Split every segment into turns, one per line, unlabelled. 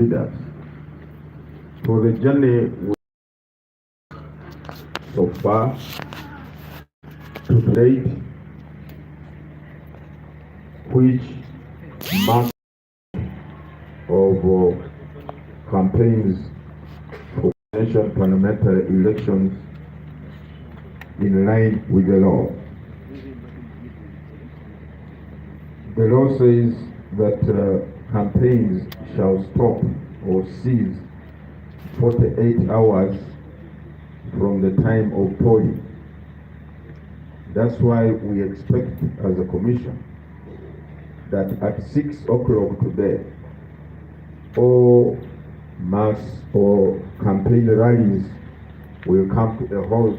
leaders for the journey so far to date, which marks of campaigns for presidential parliamentary elections in line with the law. The law says that campaigns shall stop or cease 48 hours from the time of polling. That's why we expect as a commission that at 6 o'clock today, all mass or campaign rallies will come to a halt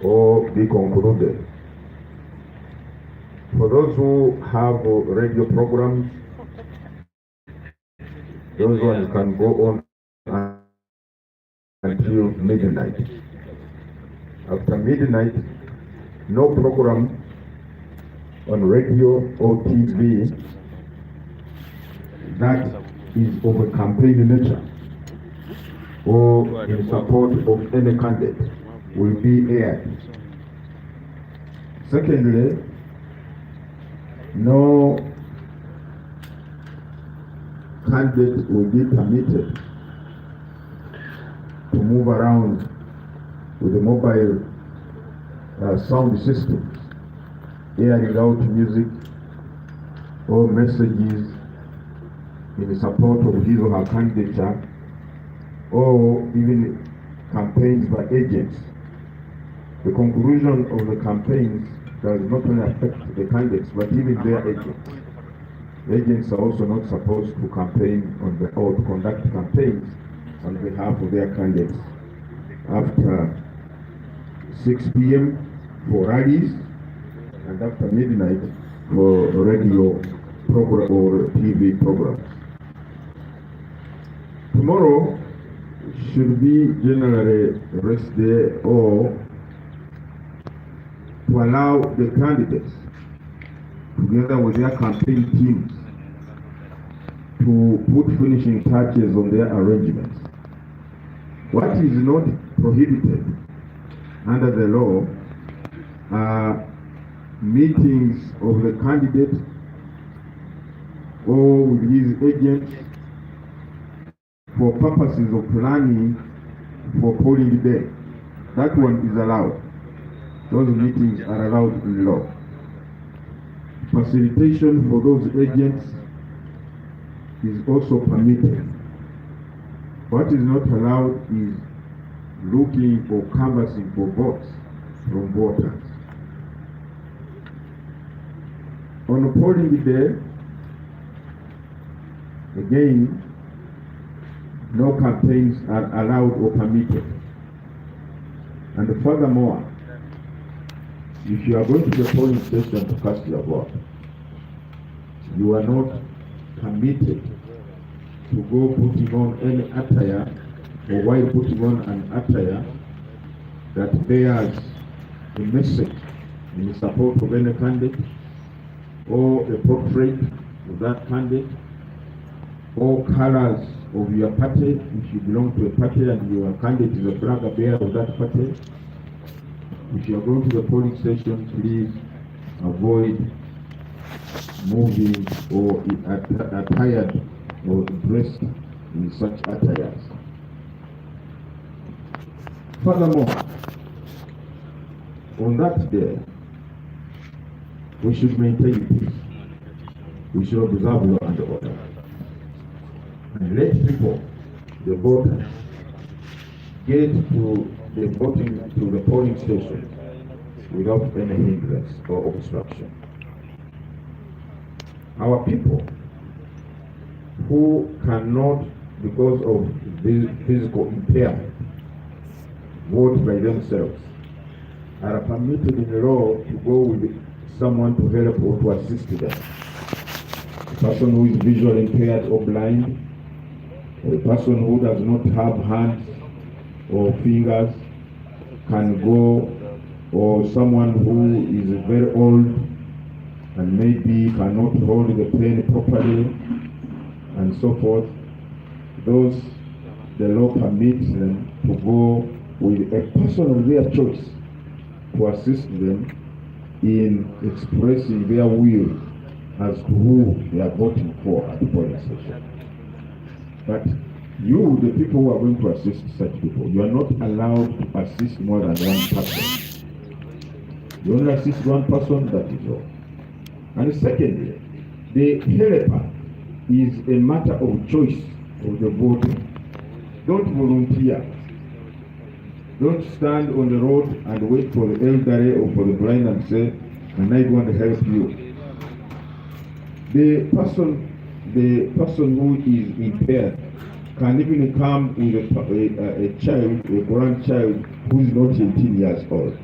or be concluded. For those who have radio programs, those ones can go on until midnight. After midnight, no program on radio or TV that is of a campaign nature or in support of any candidate will be aired. Secondly, no candidate will be permitted to move around with the mobile sound systems, airing out music or messages in support of his or her candidature, or even campaigns by agents. The conclusion of the campaigns does not only affect the candidates, but even their agents. Agents are also not supposed to campaign or to conduct campaigns on behalf of their candidates after 6 p.m. for rallies and after midnight for radio program or TV programs. Tomorrow should be generally rest day or to allow the candidates together with their campaign teams to put finishing touches on their arrangements. What is not prohibited under the law are meetings of the candidate or with his agents for purposes of planning for polling day. That one is allowed. Those meetings are allowed in law. Facilitation for those agents is also permitted. What is not allowed is looking or canvassing for votes from voters. On a polling day, again, no campaigns are allowed or permitted. And furthermore, if you are going to the polling station to cast your vote, you are not permitted to go putting on any attire, or while putting on an attire that bears a message in support of any candidate, or a portrait of that candidate, or colors of your party, if you belong to a party and your candidate is a flag bearer of that party. If you are going to the polling station, please avoid moving or attired or dressed in such attires. Furthermore, on that day, we should maintain peace. We should observe law and order. And let people, the voters, get to the voting, to the polling station without any hindrance or obstruction. Our people who cannot, because of physical impairment, vote by themselves are permitted in law to go with someone to help or to assist them. A person who is visually impaired or blind, or a person who does not have hands or fingers can go, or someone who is very old and maybe cannot hold the pen properly and so forth, those the law permits them to go with a person of their choice to assist them in expressing their will as to who they are voting for at the polling station. But you, the people who are going to assist such people, you are not allowed to assist more than one person. You only assist one person, that is all. And secondly, the helper is a matter of choice of the voter. Don't volunteer. Don't stand on the road and wait for the elderly or for the blind and say, "And I want to help you." The person who is impaired can even come with a child, a grandchild who is not 18 years old.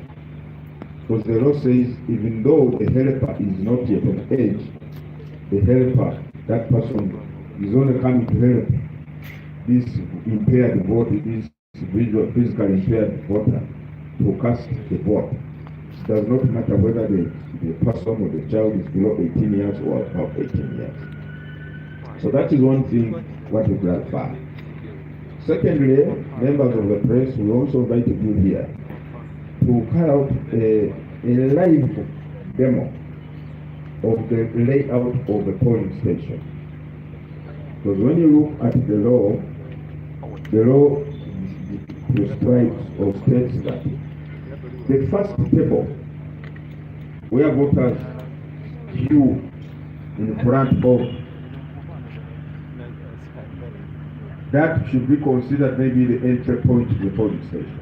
Because the law says, even though the helper is not yet of age, the helper, that person is only coming to help this impaired voter, this physically impaired voter to cast the vote. It does not matter whether the person or the child is below 18 years or above 18 years. So that is one thing what we clarify. Secondly, members of the press, we also invite you here to carry out a live demo of the layout of the polling station. Because when you look at the law prescribes or states that the first table where voters queue in front of, that should be considered maybe the entry point to the polling station,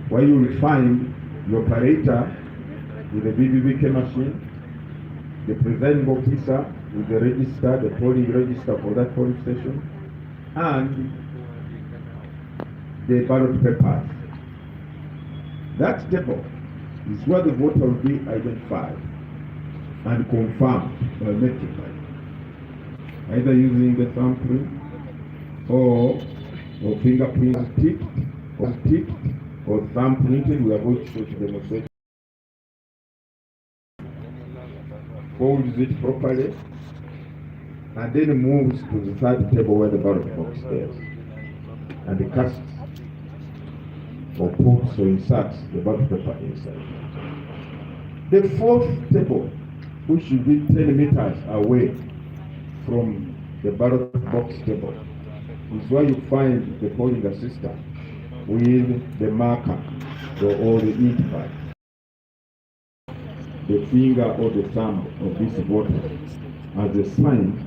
where you will find the operator with the BBVK machine, the presiding officer with the register, the polling register for that polling station, and the ballot papers. That table is where the voter will be identified and confirmed biometrically, either using the thumbprint or fingerprint ticked or thumbprinted. We are going to show to demonstrate. Folds it properly and then moves to the third table where the ballot box is, and the casts or puts or inserts the ballot paper inside. The fourth table, which should be 10 meters away from the ballot box table, is where you find the polling assistant with the marker or the ink pad, the finger or the thumb of this voter as a sign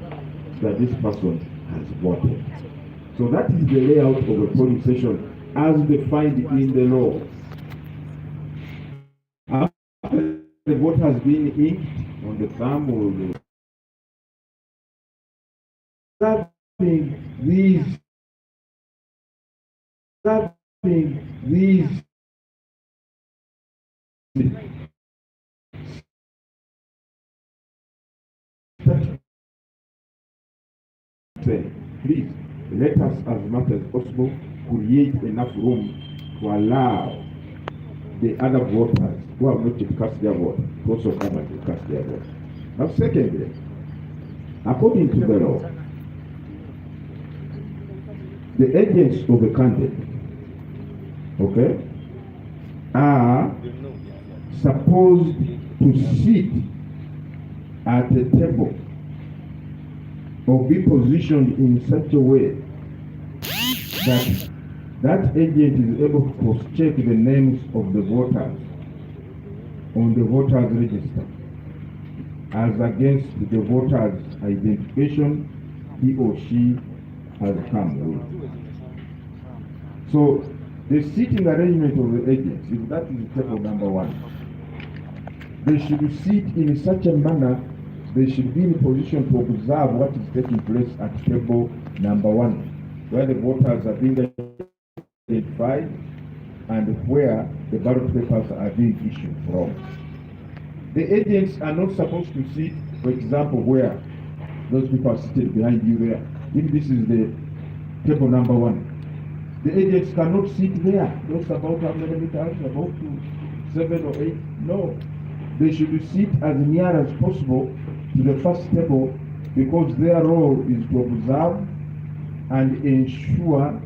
that this person has voted. So that is the layout of a polling station as defined in the law. After the vote has been inked on the thumb or the these please let us, as much as possible, create enough room to allow the other voters who have not yet cast their vote to also come and cast their vote. Now, secondly, according to the law, the agents of the candidate, are supposed to sit at a table or be positioned in such a way that that agent is able to cross-check the names of the voters on the voters register as against the voters' identification he or she has come with. So the seating arrangement of the agents, if that is table number one, they should sit in such a manner they should be in a position to observe what is taking place at table number one, where the voters are being identified and where the ballot papers are being issued from. The agents are not supposed to sit, for example, where those people are seated behind you there. If this is the table number one, the agents cannot sit there. Those about how many meters, about 7 or 8. No, they should sit as near as possible to the first table, because their role is to observe and ensure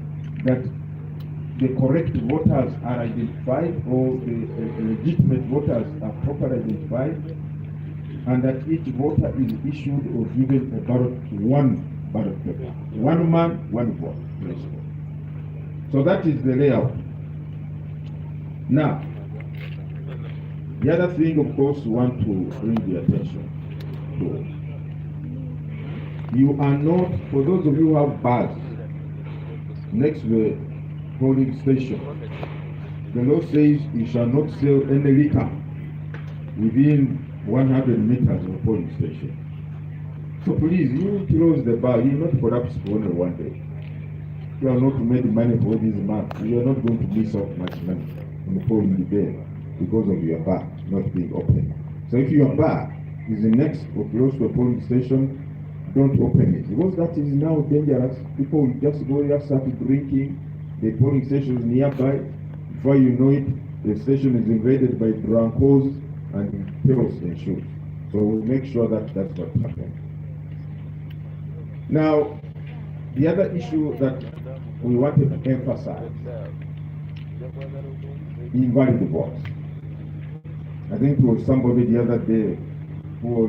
that the correct voters are identified or the legitimate voters are properly identified, and that each voter is issued or given a ballot, one ballot paper. One man, one vote. So that is the layout. Now, the other thing, of course, we want to bring the attention to. You are not, for those of you who have bars next to the polling station, the law says you shall not sell any liquor within 100 meters of the polling station. So please, you close the bar, you will not collapse for only one day. You are not made money for this month. You are not going to miss out much money on the polling day because of your bar not being open. So if your bar is next or close to a polling station, don't open it, because that is now dangerous. People will just go there, start drinking. The polling station is nearby. Before you know it, the station is invaded by drunkos and chaos ensues. So we'll make sure that that's what happens. Now, the other issue that we wanted to emphasize, invalid votes. I think it was somebody the other day who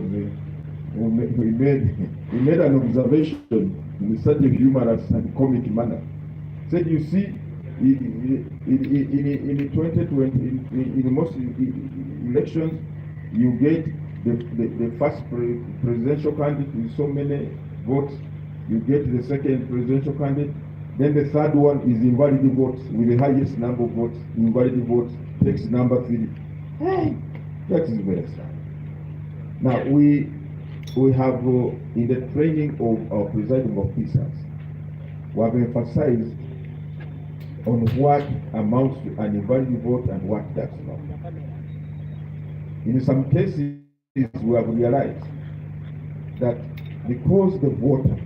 made an observation in such a humorous and comic manner. Said, you see, in 2020, in most elections, you get the first presidential candidate with so many votes, you get the second presidential candidate, then the third one is invalid votes with the highest number of votes. Invalid votes takes number 3. Hey, that is very sad. Now we have in the training of our presiding officers, we have emphasized on what amounts to an invalid vote and what does not. In some cases, we have realized that because the voter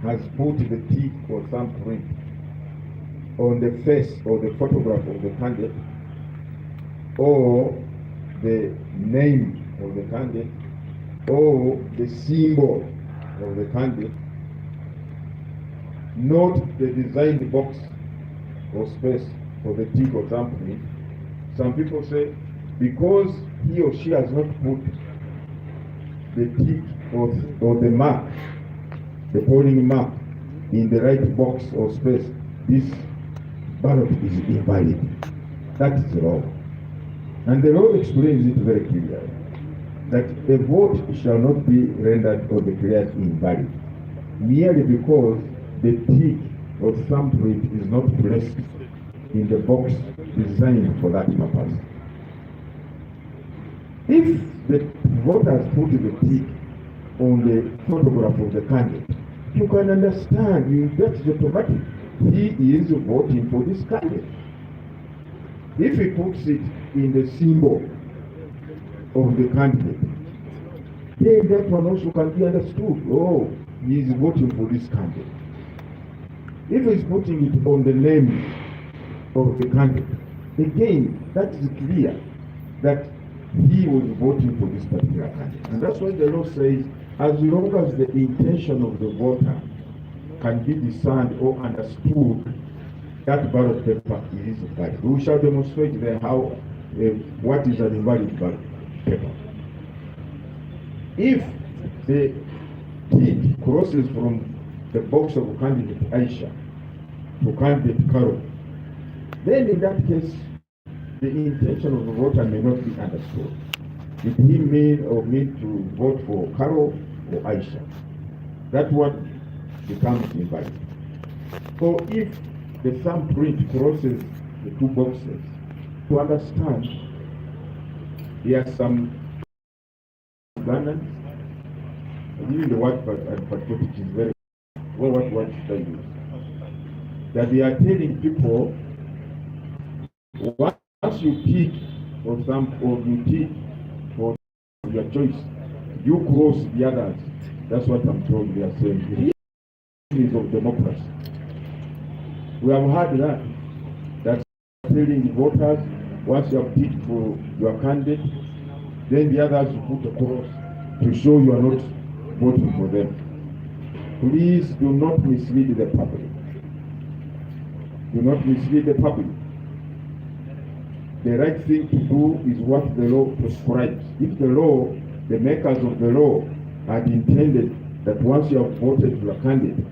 has put the tick or thumbprint on the face or the photograph of the candidate, or the name of the candidate, or the symbol of the candidate, not the designed box or space for the tick or thumbprint. Some people say, because he or she has not put the tick or the mark, the polling mark, in the right box or space, this ballot is invalid. That is wrong. And the law explains it very clearly, that a vote shall not be rendered or declared invalid merely because the tick or thumbprint is not placed in the box designed for that purpose. If the voter has put the tick on the photograph of the candidate, you can understand, that's automatic. He is voting for this candidate. If he puts it in the symbol of the candidate, then that one also can be understood. Oh, he is voting for this candidate. If he's putting it on the name of the candidate, again, that is clear that he was voting for this particular candidate. And that's why the law says, as long as the intention of the voter can be discerned or understood, that ballot paper is valid. We shall demonstrate there how what is an invalid ballot paper. If the tick crosses from the box of candidate Aisha to candidate Carol, then in that case, the intention of the voter may not be understood. Did he mean to vote for Carol or Aisha? That one becomes invalid. So if the thumbprint crosses the two boxes, to understand, there are some Ugandans, using the word patriotic is very, what should I use? That they are telling people, once you pick for you tick for your choice, you cross the others. That's what I'm told they are saying. The is of democracy. We have heard that's telling voters, once you have picked for your candidate, then the others will put a cross to show you are not voting for them. Please do not mislead the public. Do not mislead the public. The right thing to do is what the law prescribes. If the law, the makers of the law, had intended that once you have voted for a candidate,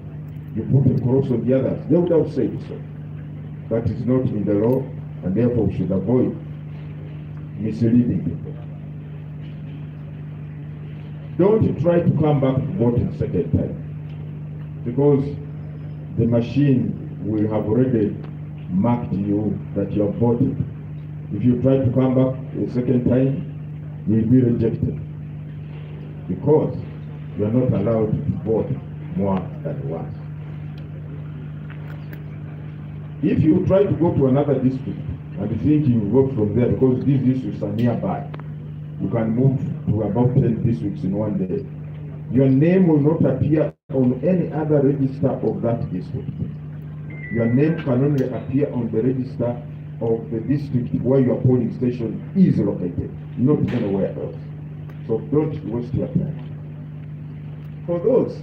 you put a cross on the others, they would have said so. That is not in the law, and therefore we should avoid misleading people. Don't try to come back to vote a second time, because the machine will have already marked you that you have voted. If you try to come back a second time, you will be rejected, because you are not allowed to vote more than once. If you try to go to another district and think you vote from there because these districts are nearby, you can move to about 10 districts in one day. Your name will not appear on any other register of that district. Your name can only appear on the register of the district where your polling station is located, not anywhere else. So don't waste your time. For those,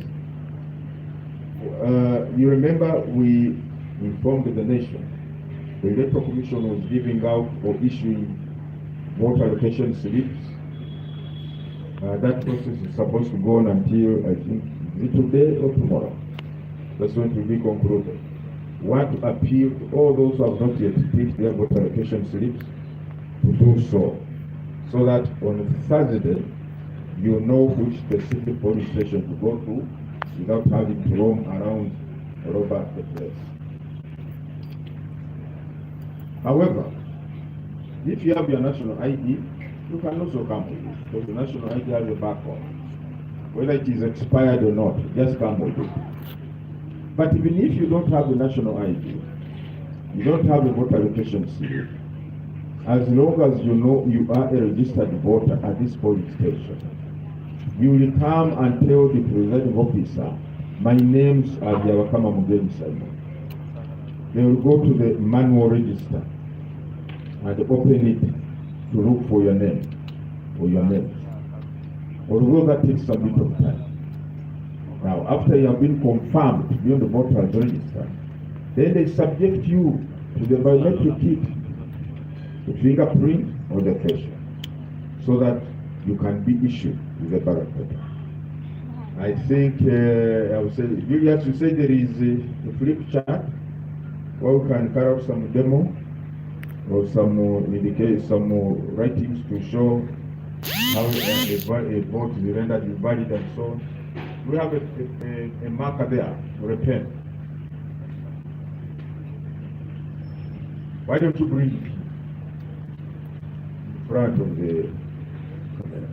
you remember we informed the nation. The Electoral Commission was giving out or issuing voter allocation slips. That process is supposed to go on until, I think, today or tomorrow. That's when it will be concluded. We want to appeal to all those who have not yet picked their voter allocation slips to do so that on Thursday you know which specific police station to go to without having to roam around all over the place. However, if you have your national ID, you can also come with it, because the national ID has a barcode. Whether it is expired or not, just come with it. But even if you don't have the national ID, you don't have a voter allocation slip, as long as you know you are a registered voter at this polling station, you will come and tell the presiding officer, my name's Diawakama Mugeni Simon. They will go to the manual register and open it to look for your name, although that takes a bit of time. Now, after you have been confirmed to be on the voter's register, then they subject you to the biometric kit, the fingerprint or the facial, so that you can be issued with a ballot paper. I think I would say, Julius, you say there is a flip chart where we can carry out some demo or some indicate some writings to show how a vote is rendered invalid and so on. We have a marker there or a pen. Why don't you bring it in front of the camera?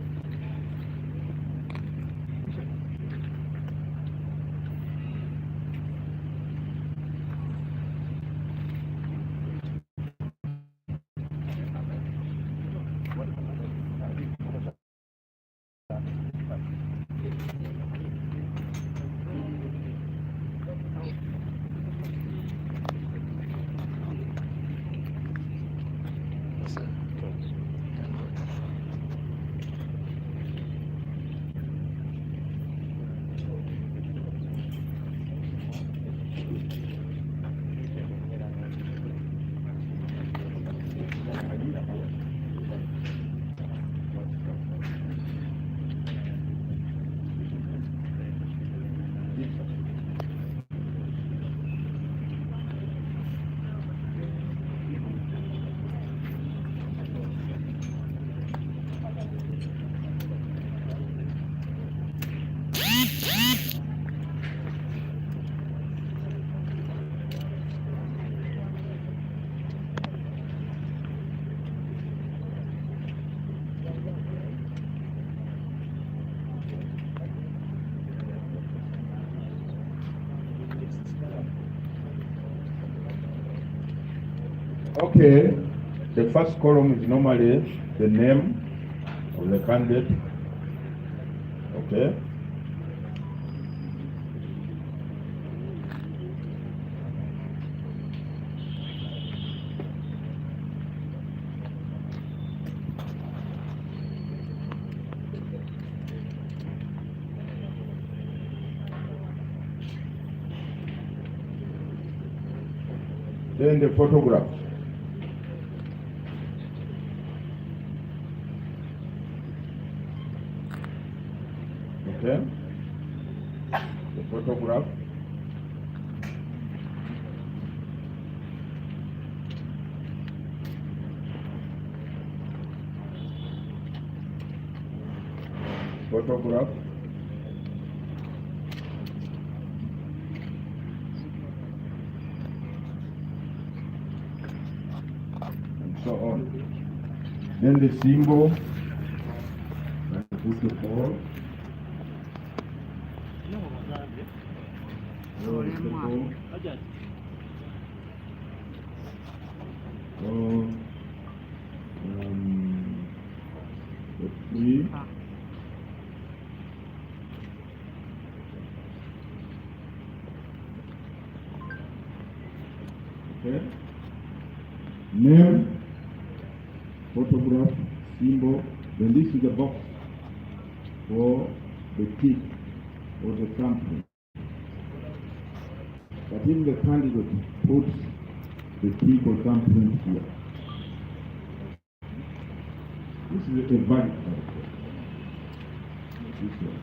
Okay, the first column is normally the name of the candidate. Okay. Then the photograph. Okay? The photograph. Photograph. And so on. Then the symbol. And put the ball. The tree. Okay. Name, photograph, symbol. Then this is the box for the tick or the thumbprint. But if the candidate puts the tick or thumbprint here, this is a valid character. This one.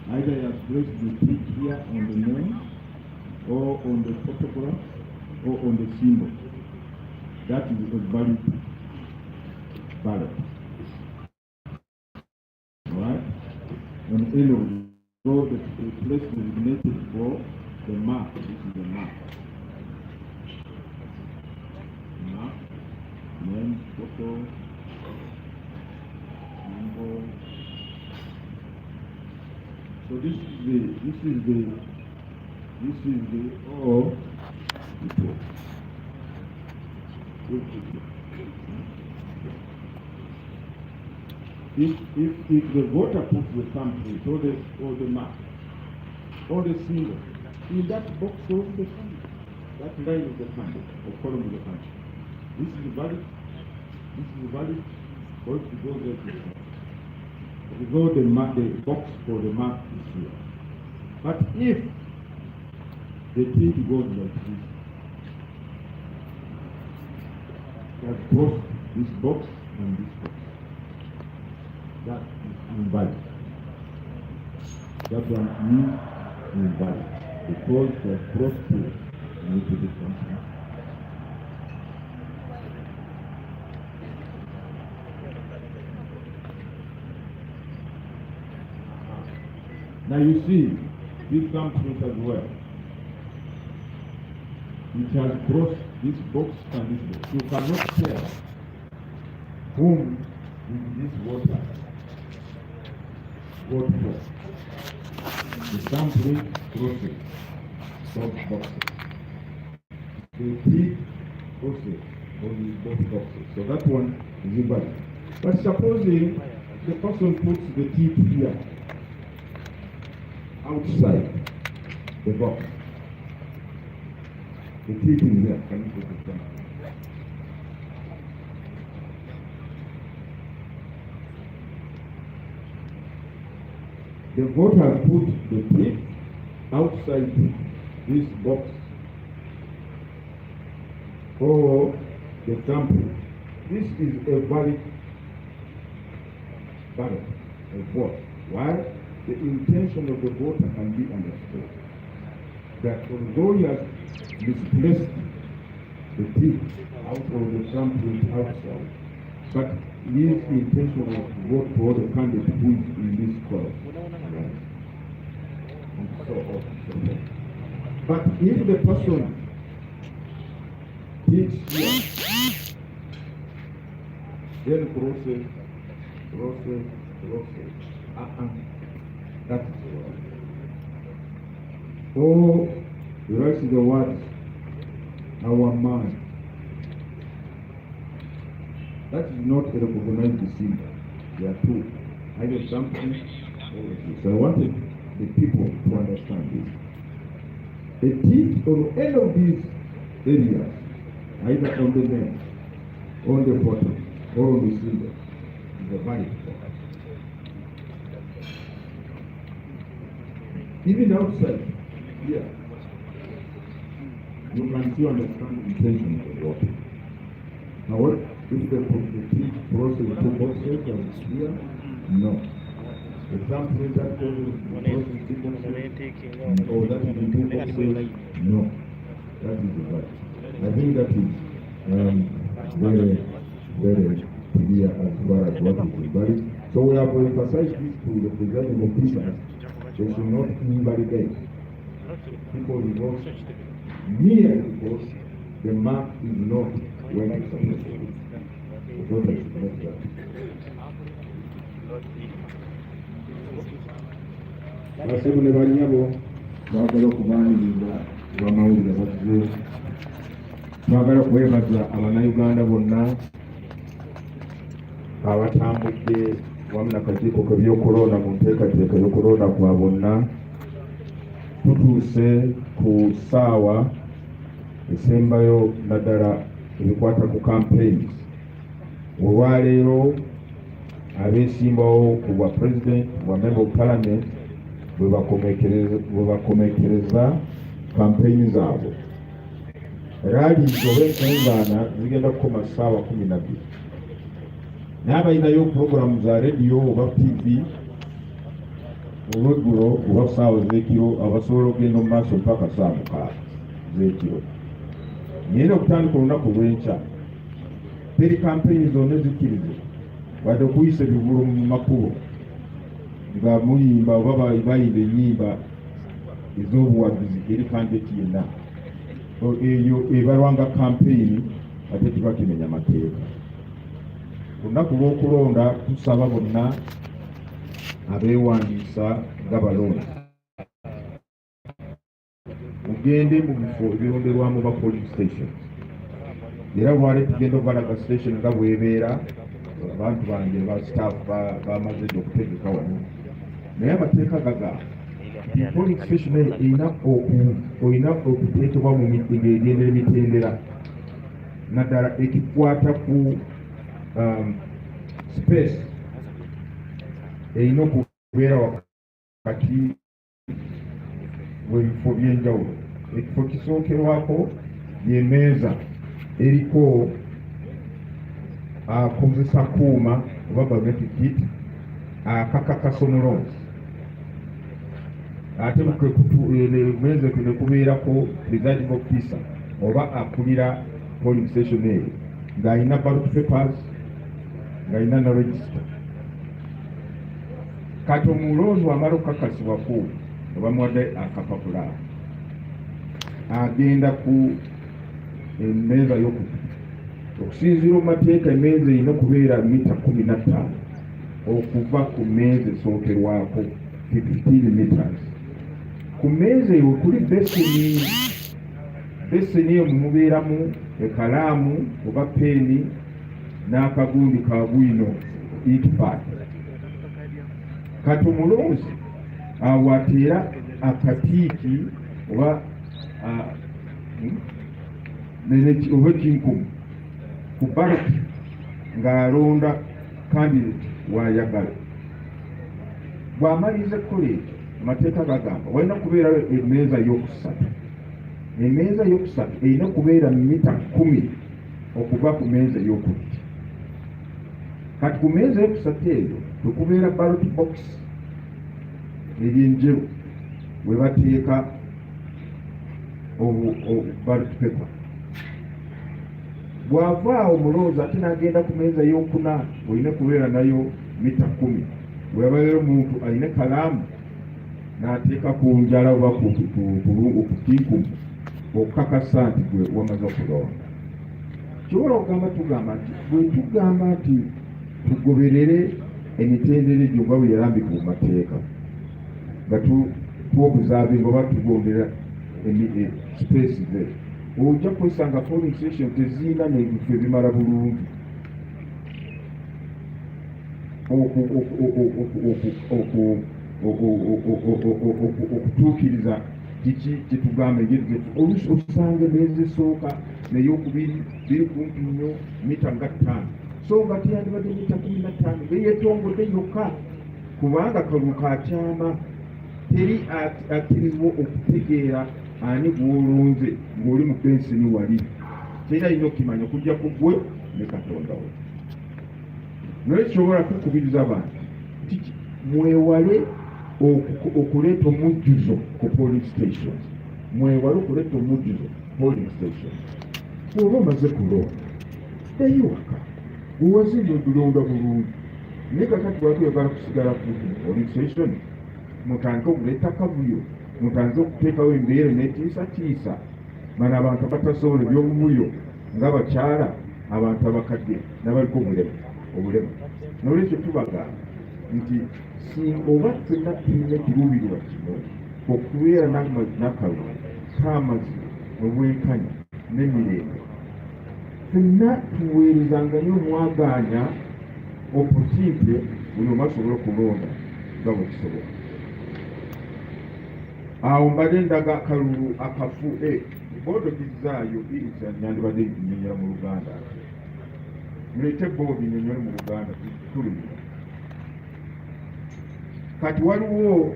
Either you have placed the tick here on the name, or on the photograph, or on the symbol. That is a valid ballot. Alright? On the end of the road, the place designated for the mark. This is the mark. Mark, name, photo, symbol. So this is the O report. If the voter puts the thumbprint or the mark or the symbol in that box of the candidate, that line of the candidate or column of the candidate, this is valid. This is valid. Or if you go there to if you go the box for the mark is here. But if the tick goes like this, that goes this box and this box. That is invalid. That one is invalid because the cross two need to be something. Now you see, this comes with as well. It has crossed this box and this box. You cannot tell whom is this water vote for. The thumbprint crosses both boxes. The tick crosses on both boxes. So that one is invalid. But supposing the person puts the tick here, outside the box. The tick is there. Can you put it down? The voter put the tick outside this box or the thumbprint. This is a valid ballot, a vote. Why? The intention of the voter can be understood. That although he has misplaced the tick out of the thumbprint outside, but his intention was to vote for the candidate who is in this column. Right. And so on and so forth. But if the person ticks here, then crosses, that is the word. Oh, he writes the words, our man. That is not a recognized symbol. There are two. Either something or this. So I wanted the people to understand this. A tick on any of these areas, either on the name, on the photo, or on the symbol, is a valid for us. Even outside, here, you can still understand the intention of the water. Now what if the process two boxes and it's here? No. Example is that process two boxes or that is two boxes? No. That is the right. I think that is very, very clear as far as what is invalid. So we have emphasized this to the presiding officials. They should not invalidate people involved merely because the mark is not where it's supposed to be. So that is not that. Basebule banyabo bagala okubaniriza bamawulire batuze twagala okwebaza abannayuganda bonna abatambudde wamu n'akakiiko k'ebyokulonda mu nteekateeka y'okulonda kwa bonna. Tutuuse ku ssaawa esembayo naddala ebikwata ku campaigns. Olwaleero abeesimbawo ku bwa president bwa member of parliament bwe bakomekereza campaign zaabwe. Rallies oba enkungaana zigenda kukoma ssaawa 12. naye balinayo puroguramu za rediyo oba tv olweggulo oba ssaawa z'ekiro abasobola okugenda mu maaso mpaka ssaawa 6 z'ekiro. Naye okutandika olunaku lw'enkya teri campaign zonna zikkirize wadde okuyisa ebivulo mu makubo nga muyimba oba bayimba ennyimba ez'obuwagizi eri kandidate yenna. Eyo ebalwanga campaign ate kiba kimenya amateeka. Olunaku lw'okulonda tusaba bonna abeewandiisa nga balonda mugende mu bifo ebironderwamu ba polling stations. Era lwale tugenda okubalaga station nga bwebeera. Abantu bange ba staff bamaze okutegeka wano. Naye amateeka gagamba polling station olina okuteekebwa mu ng'egendera emitendera naddala ekikwata ku space erina okubeera wakati w'ebifo by'enjawulo. Ekifo kisookerwako y'emeeza eriko akozesa kuuma oba biometric kit akakakasa omulonzi. Ate emeeza ne kubeerako presiding officer oba akulira polling station eyo ng'alina ballot papers ng'alina na register. Kati omulonzi wamala okukakasibwako oba muwadde akapapula agenda ku emmeeza y'okubiri. Okusinziira mu mateeka emmeeza erina okubeera mita 15 okuva ku mmeeza esookerwako 15 meters. Ku mmeeza eyo kuli beseni eyo mubeeramu ekalaamu oba peeni n'akagundi ka bwino itpad. Kati omulonzi awateera akatiiki oba oba kinkumu ku ballot ng'alonda candidate w'ayagala. Bw'amaliriza ekkola ekyo amateeka gagamba walina kubeerayo emmeeza y'okusatu. Emmeeza y'okusatu erina okubeera mita 10 okuva ku mmeeza ey'okubiri. Kati ku mmeeza y'okusatu eyo tekubeera ballot box eryenjeru we bateeka ballot paper. Bw'avaawo omulonzi ate n'agenda ku mmeeza y'okuna olina kubeera nayo mita 10. Bwebabeera omuntu alina kalaamu n'ateeka ku njala oba ku kinkumu okukakasa nti gwe wamaze okulonda. Kisobola okugamba tugamba nti bwe tugamba nti tugoberere emitendera egyo nga bwe yalambika mu mateeka nga tuobuzaavinga oba tugondera space ze, ojja kwesanga polling station tezirina n'ebifo ebimala bulungi okutuukiriza kiki kyetugamba engeri osanga emmeeza esooka n'eyokubiri biri kumpi nnyo mita nga 5. So nga teyandibadde mita 15 beyetongodde yokka kubanga kalulu kakyama teri akkirizibwa okutegeera ani gw'olonze ng'oli mu bensini wali kyera alina okimanya okujja ku ggwe ne Katonda we. Naye kyobola tukubiriza abantu mwewale okuleeta omujjuzo ku polling stations, mwewale okuleeta omujjuzo polling stations. Bw'oba omaze kulonda ddayo waka bwewazimba okulonda bulungi, naye kakati bwatuyagala kusigala ku polling station mutandike okuleeta kavuyo, mutandike okuteekawo embeera n'etiisatiisa, bano abantu abatasobola ebyobumuyo nga bakyala, abantu abakadde n'abaliko obulema. N'olwekyo tubagamba nti oba ffenna tulina ekiruubirirwa kino okubeera n'akalulu k'amazima obwenkanya n'emirembe, ffenna tuweerezanga nnyo omwagaanya opportunity buli omu asobole okulonda nga bwe kisoboka. Awo mbadde ndaga akalulu akafu boodo gizaayo nyandibadde nnyonnyola mu Luganda, mulete boodi nnyonnyola mu Luganda tulumira. Kati waliwo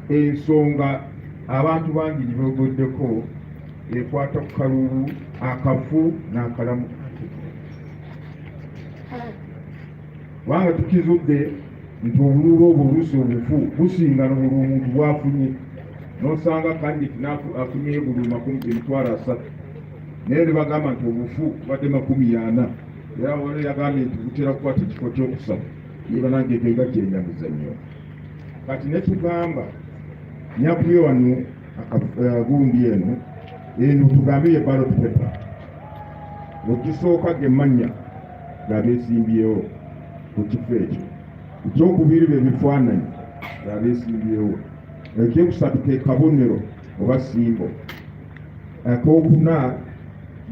ensonga abantu bangi gye beegoddeko ekwata ku kalulu akafu n'akalamu. Kubanga tukizudde nti obululu obwo oluusi obufu businga n'obululu omuntu bwafunye, n'osanga kandidate afunyeyo bululu 300,000 naye ne bagamba nti obufu badde 40, era wale yagambye nti butera kukwata ekifo ky'okusatu. Yeba nange gega kyenyamuza nnyo. Kati ne tugamba nyakuye wano gundi eno tugambe ye ballot paper, okisooka gemanya gabeesimbyewo ku kifo ekyo, ekyokubiri be bifaananyi gabeesimbyewo, ekyokusatu ke kabonero oba simbo, akokuna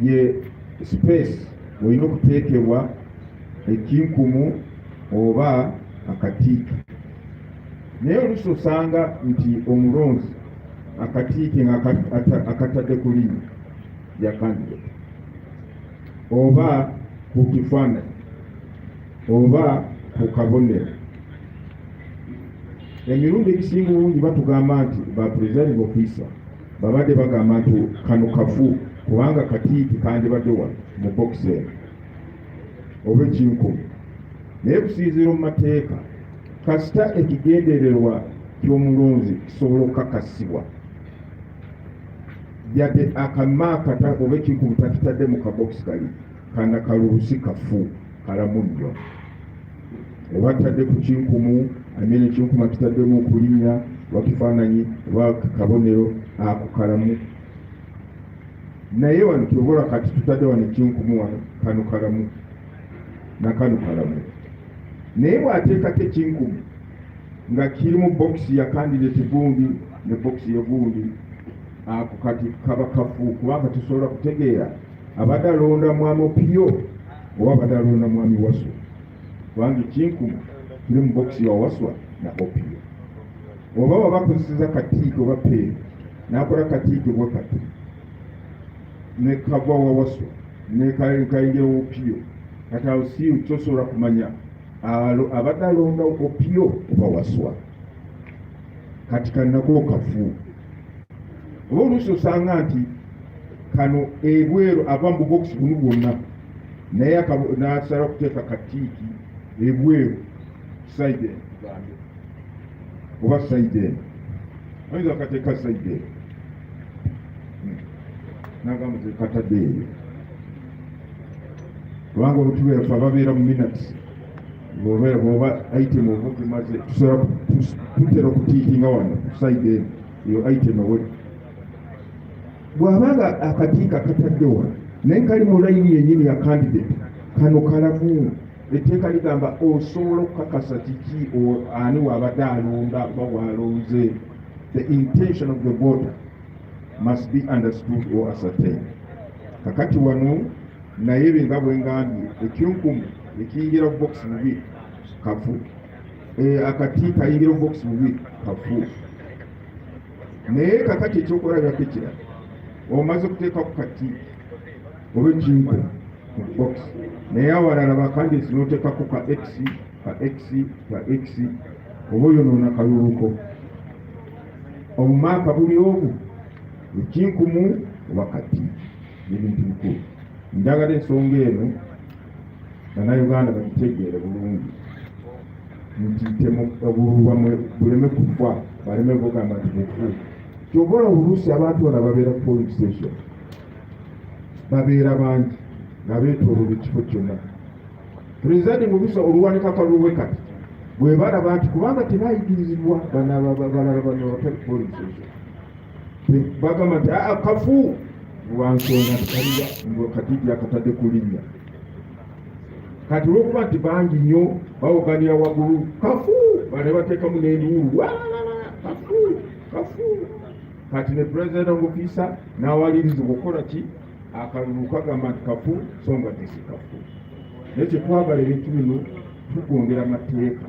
ye space olina okuteekebwa ekinkumu oba akatiike. Naye oluusi osanga nti omulonzi akatiike nga akatadde ku linnya lya candidate oba ku kifaananyi oba ku kabonero. Emirundi egisinga obungi batugamba nti ba presiding officer babadde bagamba nti kano kafu kubanga katiike kandibadde wano mu box eno oba ekinkumi. Naye kusinziira mu mateeka kasita ekigendererwa ky'omulonzi kisobola okukakasibwa, yadde akamaakata oba ekinkumi takitadde mu kabokisi kali kana kalulu si kafu kalamu nnyo. Oba atadde ku kinkumu amene ekinkumu akitaddemu okulinnya oba kifaananyi oba kabonero ako kalamu. Naye wano kyobola kati tutadde wano ekinkumu wano kano kalamu nakano kalamu. Naye bw'ateekako ekinkumi nga kiri mu bokisi ya candidate gundi ne bokisi ya gundi, ako kati kaba kafu kubanga tusobola kutegeera abadde alonda mwami Opiyo oba abadde alonda mwami Waswa, kubanga ekinkumi kiri mu bokisi ya Waswa na Opiyo. Oba wabakozeseza katiike oba peeri n'akola katiike bwe kati ne kava wa Waswa ne kayingira Opiyo, kati awo si tosobola kumanya abadde alonda Opiyo oba Waswa, kati kanako kafu. Oba oluusi osanga nti kano ebweru ava mu bokisi buno bwonna naye n'asala kuteeka katiiki ebweru saide oba saide eno, ayinza akateeka saide eno nagamba katadde eyo, kubanga olutubeefu ababeera mu minutes bw'oba item oba gimaze tusobola tutera okutiikinga wano saide eno eyo item ewedde. Bw'abanga akatiika akatadde wano naye kali mu layini yennyini ya candidate, kano kalamu. Etteeka ligamba osobola okukakasa kiki ani wabadde alonda oba w'alonze. The intention of the voter must be understood or ascertained. Kakati wano naye benga bwe ngambye ekinkumu ekiyingira mu bokisi bubi kafu, akatiika ayingira mu bokisi bubi kafu. Naye kakati ekyokulabirako ekirala, omaze kuteeka ku katiiki oba ekinkumu mu bokisi, naye awalala bakandidate n'oteekako ka X oba oyonoona kaluluko. Obumaaka buli obu ekinkumu wakati ebintu bikulu. Njagala ensonga eno Bannayuganda bagitegeere bulungi nti obululu buleme kufa baleme kugamba nti bufu. Kyobola oluusi abantu bano babeera ku polling station babeera bangi nga beetooloola ekifo kyonna. Presiding officer oluwanika kalulwe kati bwe balaba nti kubanga tebayigirizibwa balala bano abatali polling station bagamba nti kafu lwansonga tikaliya katijja akatadde ku linnya. Kati olwokuba nti bangi nnyo bawoganira waggulu kafu bane bateekamu n'enduulu kafu. Kati ne presiding officer n'awalirizibwa okukola ki akalulu kagamba nti kafu so nga tesi kafu. Naye kyetwagala ebintu bino tugondera amateeka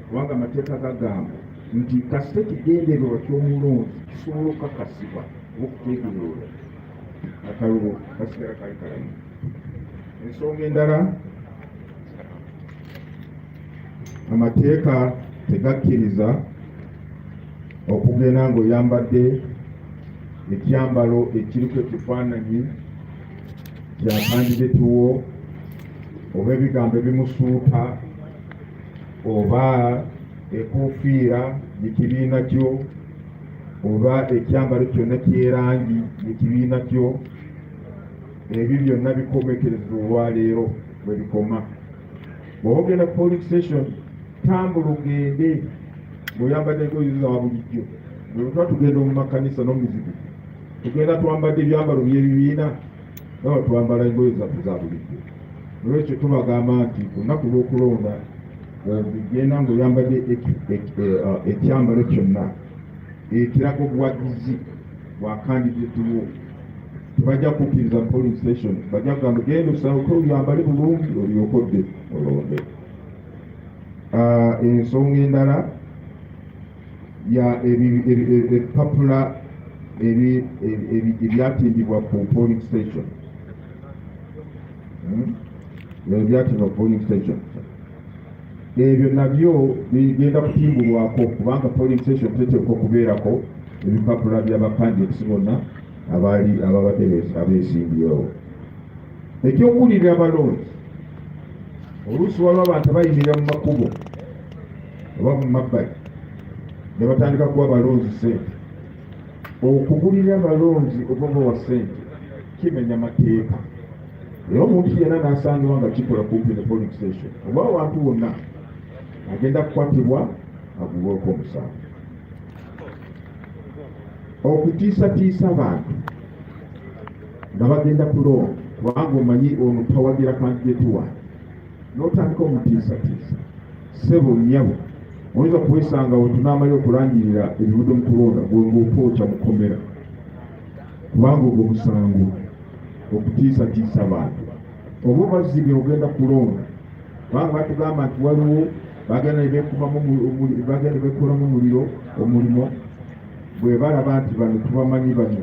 kubanga amateeka gagamba nti kasite kigendererwa ky'omulonzi kisobola okukakasibwa okutegeerera akalulu kasigala kali kalamu. Ensonga endala amateeka tegakkiriza okugenda ng'oyambadde ekyambalo ekiriko ekifaananyi kya kandidate wo oba ebigambo ebimusuuta oba ekoofiira yekibiina kyo oba ekyambalo kyonna kyerangi yekibiina kyo. Ebyo byonna bikomekereza olwaleero bwe bikoma. Bw'oba ogenda ku polling station tambula ogende ng'oyambadde engoye za bulijjo. Bwe tuba tugenda mu makanisa n'omuzikiti tugenda twambadde ebyambalo by'ebibiina naba twambala engoye zaffe za bulijjo. Olwekyo tubagamba nti ku lunaku lw'okulonda genda ng'oyambadde ekyambalo kyonna ekiraga obuwagizi bwa kandidate wo. Tebajja kukkiriza polling station, bajja kugamba genda osawuke oyambale bulungi olyoke odde olonde. Ensonga endala ya ebipapula ebyatimbibwa ku polling station. Ebyatimbibwa ku polling station ebyo nabyo bigenda kutimbulwako kubanga polling station teteekwa okubeerako ebipapula by'abakandidates bonna ababadde abeesimbyewo. Ekyokuwulirira abalonzi oluusi waliwo abantu abayimirira mu makubo oba mu mabbali ne batandika kuwa abalonzi ssente. Okugulira abalonzi oba obawa ssente kimenya mateeka. Era omuntu yenna n'asangibwa nga kikola kumpi ne polling station oba abantu bonna agenda kukwatibwa agulweko omusango. Okutiisatiisa abantu nga bagenda kulonda kubanga omanyi ono tawagira kandidate wange n'otandika omutiisatiisa ssebo nnyabo oyinza kuwesanga we tunaamalira okulangirira ebibudo mu kulonda ng'ofookya mukomera kubanga ogwo musango okutiisatiisa abantu. Oba obazibye ogenda kulonda kubanga batugamba nti waliwo bagenda ne beekolamu omulimo bwe balaba nti bano tubamanyi bano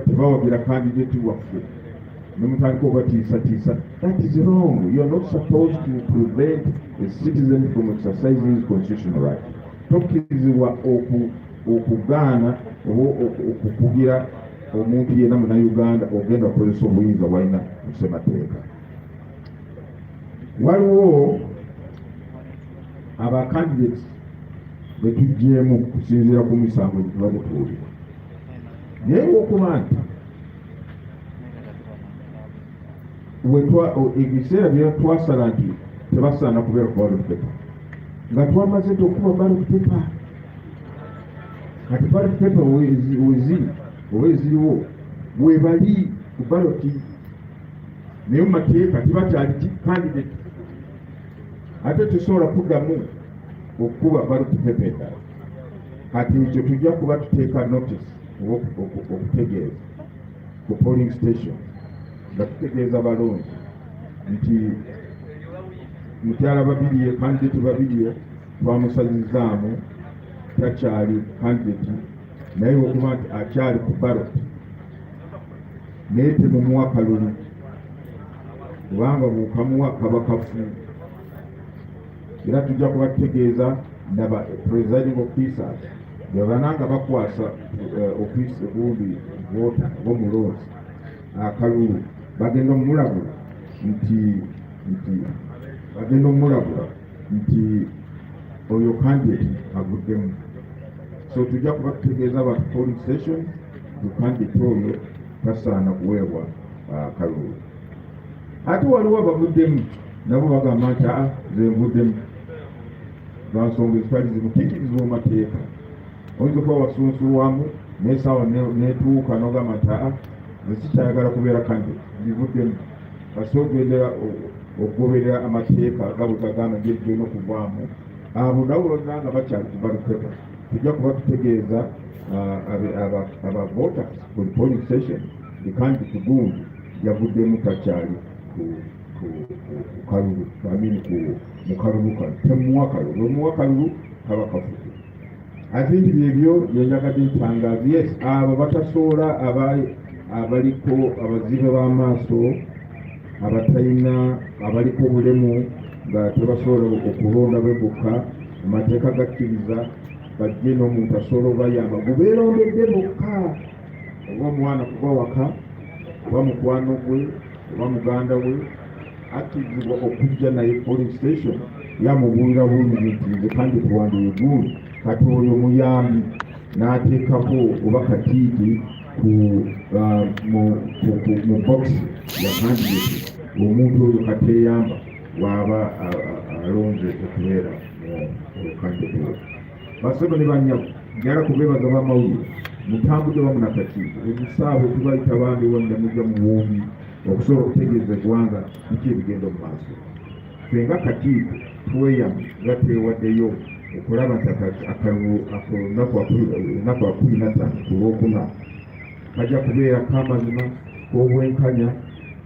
tebawagira kandidate waffe ne mutandika obatiisatiisa. That is wrong. You are not supposed to prevent a citizen from exercising his constitutional right. Tokkirizibwa okugaana oba okukugira omuntu yenna munnayuganda ogenda okukozesa obuyinza bwalina mu ssemateeka. Waliwo abakandidates betugjeemu kusinziira ku misango gye tubadde tuwulira. Naye olwokuba nti ebiseera bye twasala nti tebasaana kubeera ku ballot paper nga twamaze nti okuba ballot paper. Kati ballot paper weziri oba eziriwo webali ku ballot naye mu mateeka tebakyali candidate ate tusobola kuddamu okuba ballot paper endala. Kati ekyo tujja kuba tuteeka notice okutegeeza ku polling station nga tutegeeza balonzi nti mukyala Babirye kandidate Babirye twamusazizaamu takyali kandidate naye okuba nti akyali ku ballot naye temumuwa kalulu kubanga bw'okamuwa kaba kafu. Era tujja kuba tutegeeza naba presiding officers bwebananga bakwasa ofiisi gundi vota g'omulonzi akalulu bagenda omulabula nti oyo candidate avuddemu. So tujja kuba tutegeeza abantu polling station candidate oyo tasaana kuweebwa akalulu. Ate waliwo abavuddemu nabo bagamba nti nze nvuddemu lwansonga ezitali zimukiikirizibwa mu mateeka. Oyinza okuba wasunsulwamu n'esaawa netuuka n'ogamba nti nze sikyayagala kubeera candidate nzivuddemu. Kasooka ogendera okugoberera amateeka gabwe gagamba gyejjolina okuvaamu. Abo nabo bonna bakyali ku ballot paper. Tujja kuba tutegeeza abavota ku polling station candidate gundi yavuddemu takyali kalulu mu kalulu kano temuwa kalulu. Omuwa kalulu kaba kafudde. Ate nti byebyo byenjagadde ntangaaza. Yes, abo batasoola abaliko abazibe b'amaaso abatalina abaliko obulemu nga tebasobola okulonda bebukka amateeka gakkiriza bajje n'omuntu asobola obayamba gubeerondedde bokka oba omwana kuba waka oba mukwano gwe oba muganda we akkirizibwa okujja naye polling station yamubuulira bulungi nti nze kandi tuwandiye gundi kati oyo muyambi n'ateekako oba katiiti mu box ya candidate omuntu oyo kateeyamba waba alonze okubeera candidate oyo. Basebo ne bannyabo njala kubeebaza b'amawulire mutambudde wamu n'akakiiko ebisaawe tubayita bambi wonna mujja mu buwumbi okusobola okutegeeza eggwanga biki ebigenda mu maaso. Ffe nga kakiiko tweyame nga twewaddeyo okulaba nti olunaku lwa 15 ku Lwokuna kajja kubeera k'amazima k'obwenkanya,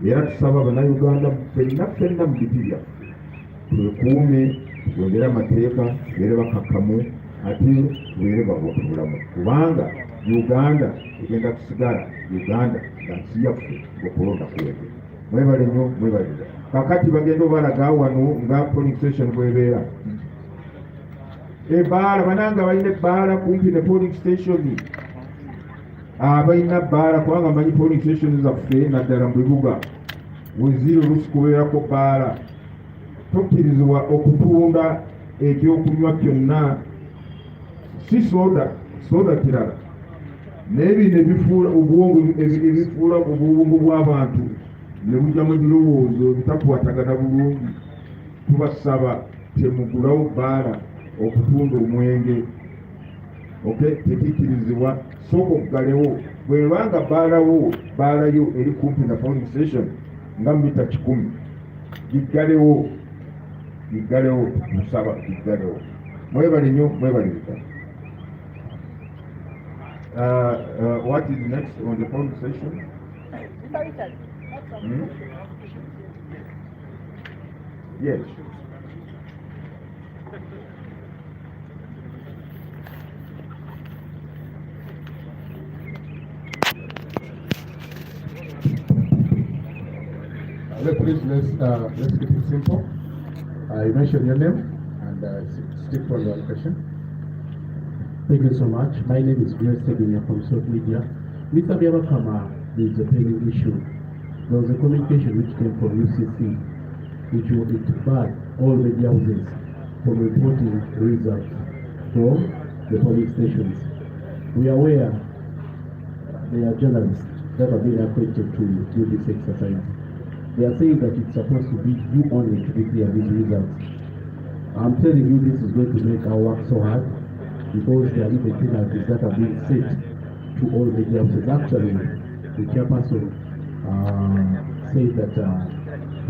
era tusaba bannayuganda ffenna mu biti byaffe twekuume, twongere amateeka beere bakakkamu ate tubeere babulamu, kubanga Uganda egenda kusigala Uganda nga nsi yaffe okulonda kwebe. Mwebale nnyo, mwebale. Kakati bagenda obalaga wano nga polling station bwebeera. Ebbaala bananga balina ebbaala kumpi ne polling station. Balina bbaala kubanga manyi polling station zaffe naddala mu bibuga weziri oluusi kubeerako bbaala. Tokkirizibwa okutunda ekyokunywa kyonna, si soda kirala. N'ebyo ebifuula obwongo ebifuula obwongo bw'abantu ne bujjamu ebirowoozo ebitakwatagana bulungi. Tubasaba temugulawo bbaala okutunda omwenge. Tekikkirizibwa, sooka okugalewo. Bwebanga bbaalayo eri kumpi na polling station nga mita 10 giggalewo, tusaba giggalewo. Mwebale nnyo, mwebale bita. What is next on the polling station? Yes.
Please let's keep it simple. You mention your name and stick for your question.
Thank you so much. My name is Grace Teginia from South Media. Mr. Byabakama, there is a pending issue. There was a communication which came from UCC, which barred all media houses from reporting results from the polling stations. We are aware there are journalists that are being accredited to do this exercise. They are saying that it's supposed to be you only to declare these results. I'm telling you, this is going to make our work so hard because there are even penalties that are being set to all media houses. Actually, the chairperson said that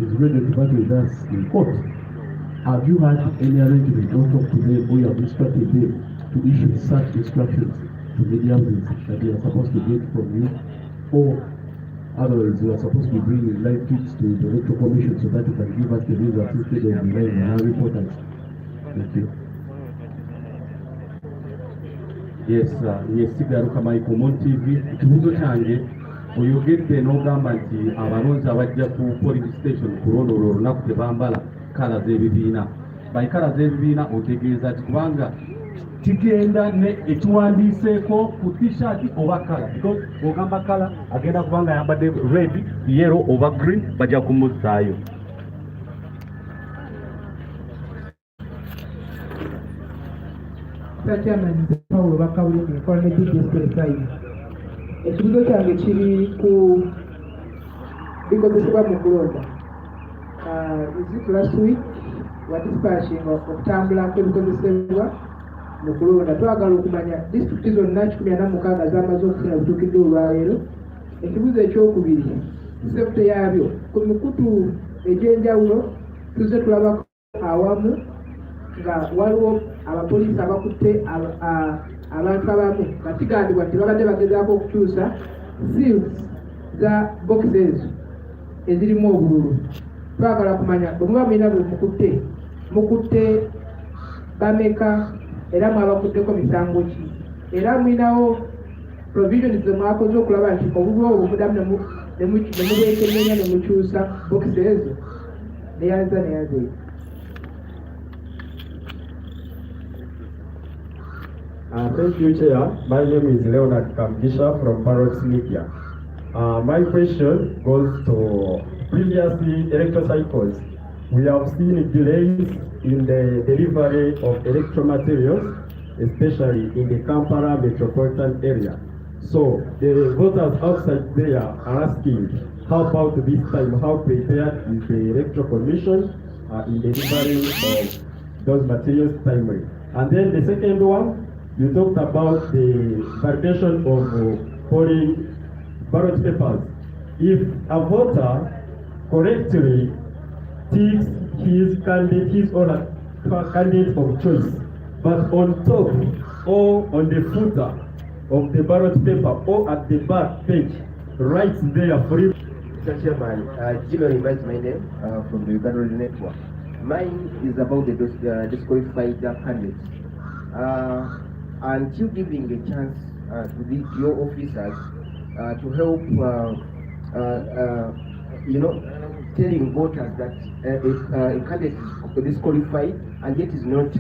he's ready to battle with us in court. Have you had any arrangement or talk to them or you have instructed them to issue such instructions to media houses that they are supposed to get from you? Or otherwise, we are supposed to be bringing live tweets to the electoral commission so that you can give us the results instead of relying on our reporters. Thank you.
Yes, yesigaruka Michael Mon TV. Ikibuzo cyanjye oyogedde n'ogamba nti abalonzi abajja ku polling station kulondoola olunaku tebambala kala z'ebibiina. By kala z'ebibiina otegeeza ati kubanga kigenda ne ekiwandiiseeko ku t-shirt oba kala, because bw'ogamba kala agenda kubanga ayambadde red, yellow oba green, bajja kumuzzaayo.
Chairman Paulo Bakawulindi nkola ne DDS side. Ekibuzo kyange kiri ku bikozesebwa mu kulonda. Is it last week wa dispatching okutambula kw'ebikozesebwa mu kulonda. Twagala okumanya disitulikiti zonna 16 zamaze okufuna butuukidde olwaleero. Ekibuzo ekyokubiri, sefute yaabyo ku mikutu egy'enjawulo tuzze tulabako awamu nga waliwo abapoliisi abakutte abantu abamu nga kigambibwa nti babadde bagezaako okukyusa seals za boxes ezirimu obululu. Twagala kumanya bwe muba mulina bwe mukutte bameka era mwabakutteko misango ki, era mulinawo provisions ze mwakoze okulaba nti obululu obwo mudamu ne mubwekennenya ne mukyusa boxes ezo neyaza neyazeeyo.
Thank you, Chair. My name is Leonard Kamgisha from Parrots Media. My question goes to previously electoral cycles. We have seen delays in the delivery of electoral materials, especially in the Kampala metropolitan area. So the voters outside there are asking, how about this time? How prepared is the electoral commission in delivering of those materials timely? And then the second one, you talked about the validation of polling ballot papers. If a voter correctly ticks his or her candidate of choice, but on top or on the footer of the ballot paper or at the back page, right there for it.
Mr. Chairman, Gino reminds my name from the Uganda Network. Mine is about the disqualified candidates. Until giving a chance to your officers to help, telling voters that a candidate is disqualified and yet is not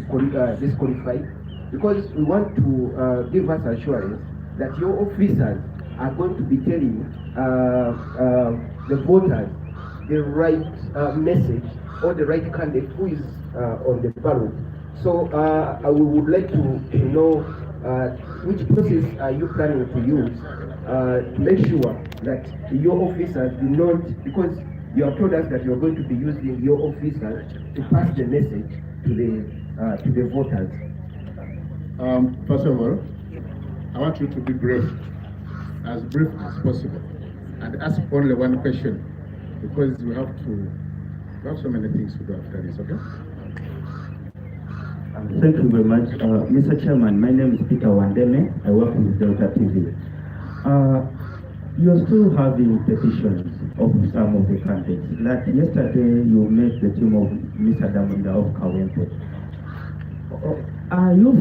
disqualified, because we want to give us assurance that your officers are going to be telling the voters the right message or the right candidate who is on the ballot. So we would like to know which process are you planning to use to make sure that your officers do not, because you have told us that you're going to be using your officers to pass the message to the voters.
First of all, I want you to be brief as possible, and ask only one question, because we have so many things to do after this, okay?
Thank you very much. Mr. Chairman, my name is Peter Wandeme. I work with Delta TV. You're still having petitions of some of the candidates. Like yesterday, you met the team of Mr. Damunda of Kawempe. Are you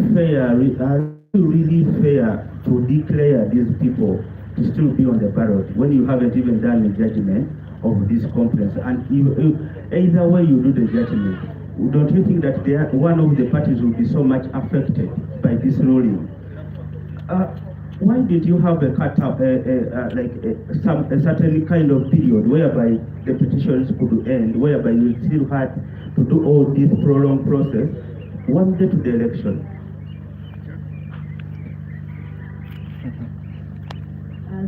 really fair to declare these people to still be on the ballot when you haven't even done a judgment of these complaints? And either way you do the judgment, don't you think that one of the parties will be so much affected by this ruling? Why did you have a cut-up, a certain kind of period whereby the petitions could end, whereby you still had to do all this prolonged process one day to the election?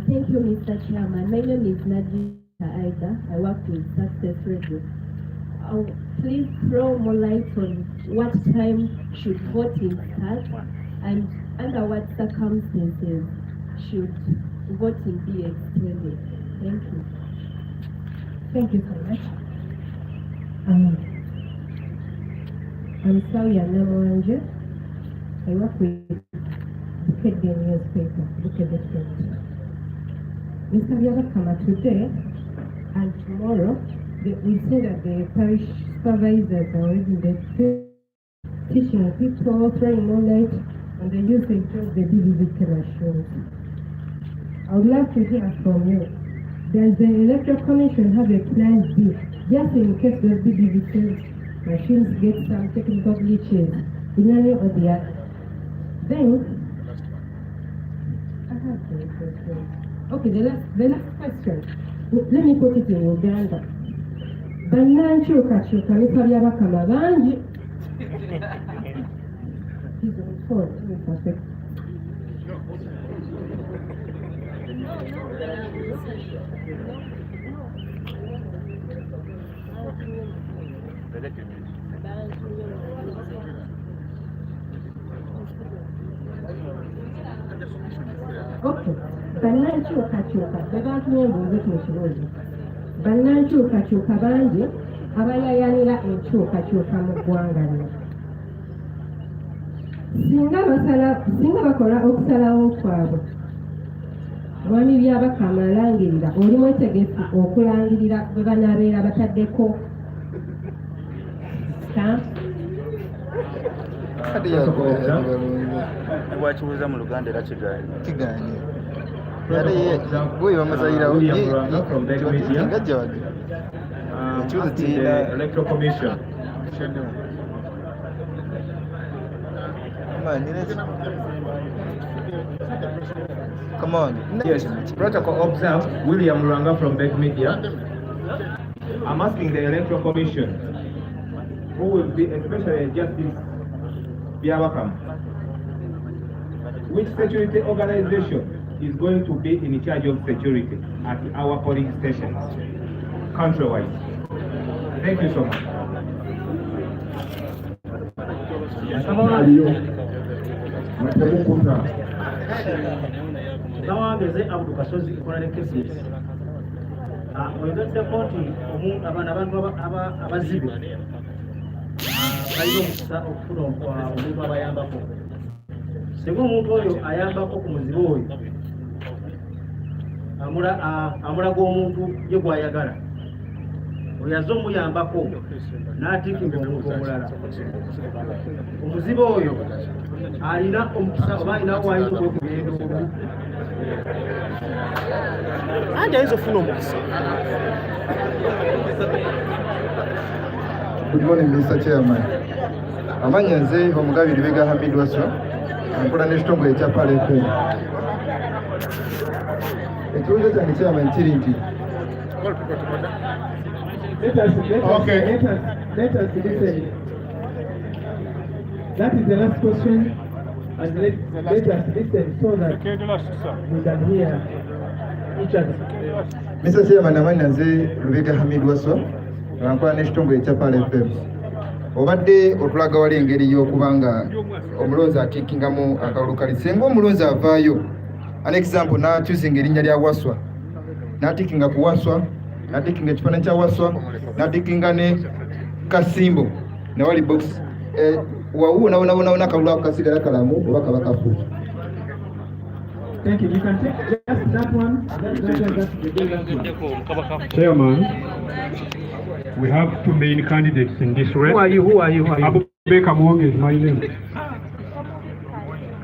Thank you, Mr. Chairman. My name is Nadia Aida. I work with Success Radio. Please throw more light on what time should voting start and under what circumstances should voting be extended. Thank you.
Thank you so much. I'm Sawya Namwanje. I work with the newspaper, Look at the Front. Mr. Byabakama, today and tomorrow, we see that the parish supervisors are already teaching people, throwing knowledge on the usage of the BBVK machines. I would like to hear from you. Does the Electoral Commission have a plan B, just in case the BBVK machines get some technical glitches in any of the Then, okay, the last question. Let me put it in Uganda. Bannankyukakyuka ne Kabyabakama bangi. He's on phone. Perfect. Okay. Bannankyukakyuka be baatumye mbuuze kino kirungi. Bannankyukakyuka bangi abayayanira enkyukakyuka mu ggwanga lino. Singa bakola okusalawo kwabwe, Mwami Byabakama alangirira, oli mwetegefu okulangirira bwe banaabeera bataddeko
bwakibuuza mu Luganda era kigaanye ate ye bwe bamazayirawo ngajja wage ekibuzo kiina
Electoral Commission.
Come on.
Yes, protocol observed. William Ranga from Beck Media. I'm asking the Electoral Commission, who will be, especially Justice Byabakama, which security organization is going to be in charge of security at our polling stations, country-wise? Thank you so much.
Nawangeze Abdu Kasozi Economic Cases. Oyogedeko nti abantu abazibe balina omukisa okufuna omuntu abayambako. Singa omuntu oyo ayambako ku muzibe oyo amulaga omuntu ye gw'ayagala, oyo azze omuyambako n'atiikinga omuntu omulala, omuzibe oyo alina omukisa oba alinawo wayinza okwekubira enduulu
anti ayinza ofuna omukisa.
Good morning, Mr. Chairman. Amanya nze Omugabiri Bega Hamid Waso, nkola n'ekitongole ekya Pale FM. Ekibuuzo kyange Chairman kiri nti
Let us listen. That is the last question, and let us listen so that we can hear each other.
Mr. Chairman, amanya nze Lubega Hamid Waso, nkola n'ekitongole ekya Pale FM. Obadde otulaga wali engeri y'okubanga omulonzi atiikingamu akalulu kali. Singa omulonzi avaayo, an example n'akyusinga erinnya lya Waswa, n'atiikinga ku Waswa, n'atiikinga ekifaananyi kya Waswa, n'atiikinga ne Kasimbo, ne wali box wawuwo nawona akalulu ako kasigala kalamu oba kaba kafu.
Thank you. You can take just that one.
Chairman, we have two main candidates in this race.
Who are you?
Abubakar Mwong is my name.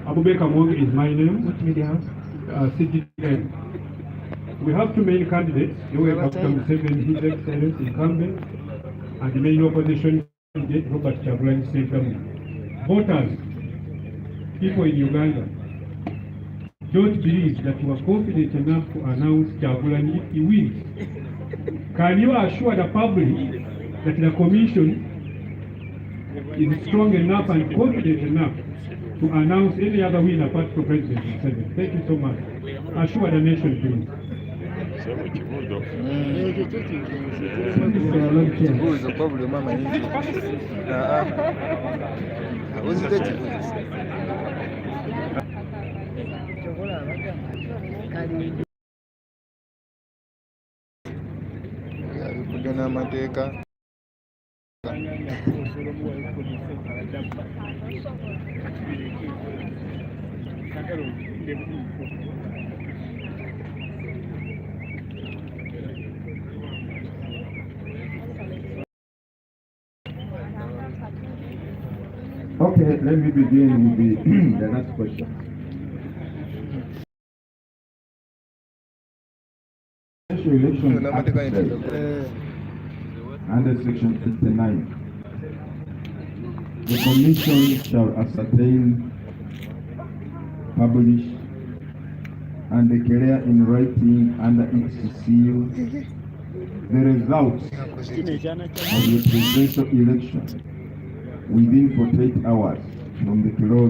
Abubakar Mwong is my name.
Which media house?
CGN. We have two main candidates. You have Dr. Museveni, His Excellency incumbent, and the main opposition candidate, Robert Kyagulanyi Ssentamu. Voters, people in Uganda, don't believe that you are confident enough to announce Kyagulanyi if he wins. Can you assure the public that the commission is strong enough and confident enough to announce any other winner apart from President Museveni? Thank you so much. Assure the nation, please.
N'amateeka
Okay, let me begin with the last question. Election Act says, under section 59, the commission shall ascertain publish and declare in writing under its seal the results of the presidential election within 48 hours from the close